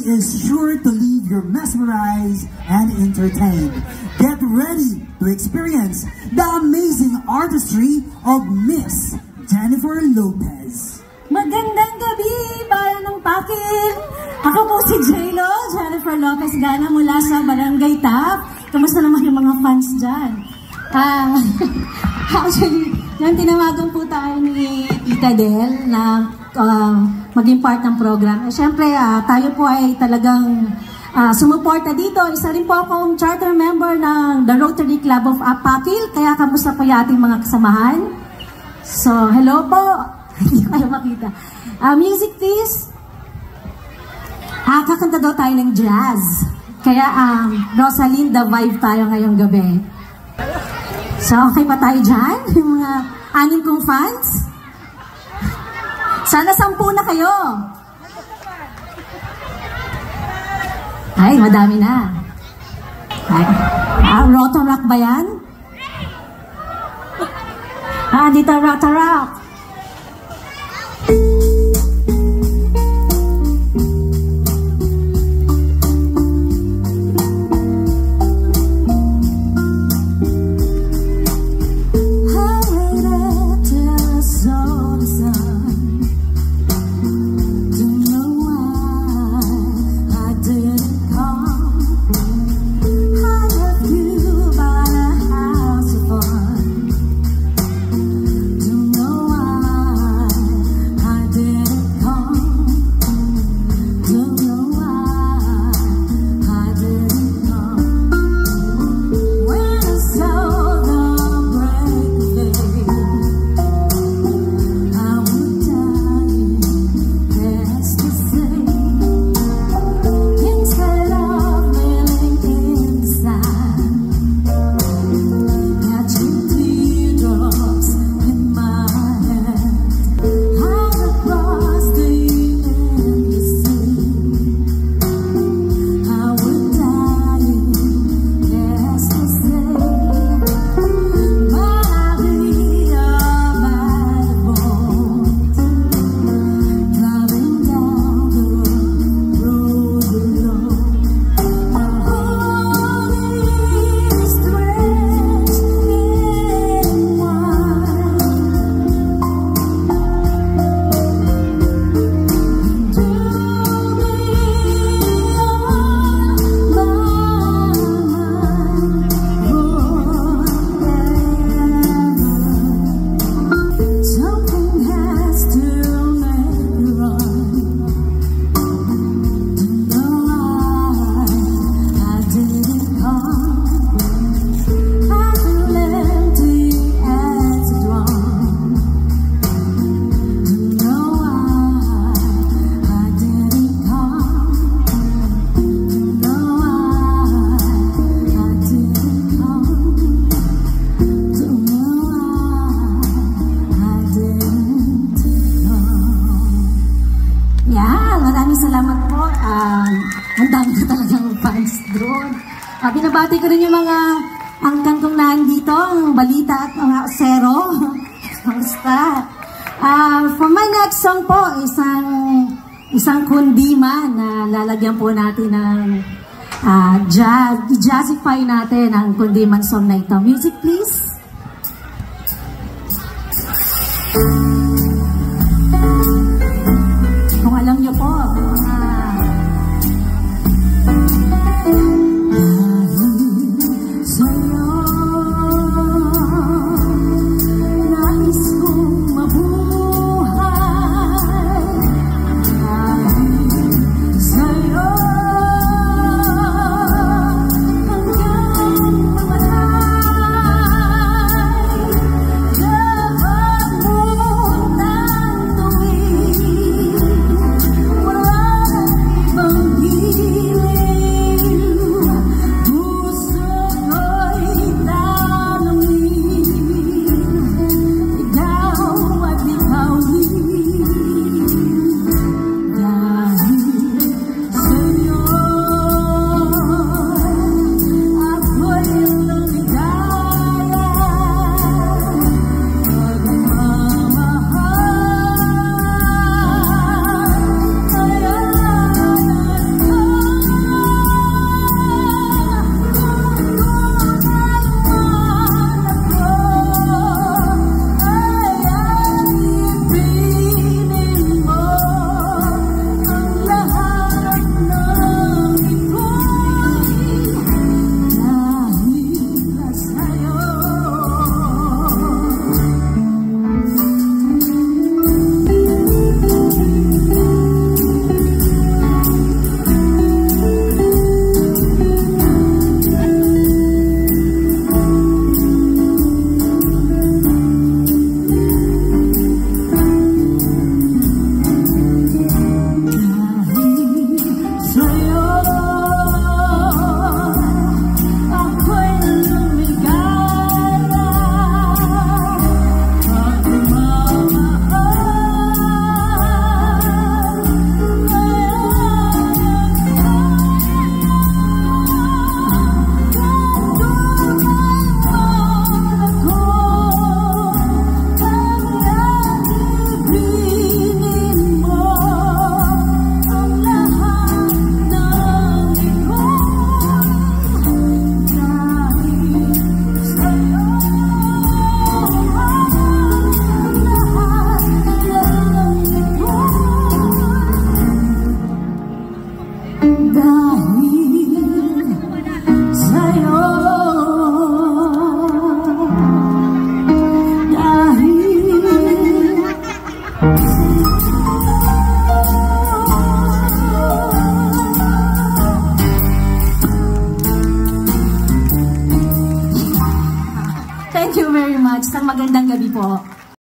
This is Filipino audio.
is sure to leave you mesmerized and entertained. Get ready to experience the amazing artistry of Miss Jennifer Lopez. Magandang gabi, bayan ng Pakil! Ako po si J-Lo, Jennifer Lopez Gana mula sa Barangay Tap. Kamusta naman yung mga fans dyan? Actually, yan tinawagan po tayo ni Tita Del na maging part ng program. Siyempre, tayo po ay talagang sumuporta dito. Isa rin po akong charter member ng the Rotary Club of Pakil. Kaya kamusta po yung ating mga kasamahan? So, hello po! Hindi ko kayo makita. Music please. Kakanta daw tayo ng jazz. Kaya Rosalinda vibe tayo ngayong gabi. So, okay pa tayo dyan? Yung mga 6 kong fans? Sana 10 na kayo. Ay, madami na. Roto rock ba yan? Dito roto rock. Binabati ko rin yung mga angkan kong nandito, ang balita at mga zero. Kamusta? For my next song po, isang kundiman na lalagyan po natin ng jazzify natin ang kundiman song na ito. Music please. Kung alam niyo po, Thank you very much. Isang magandang gabi po.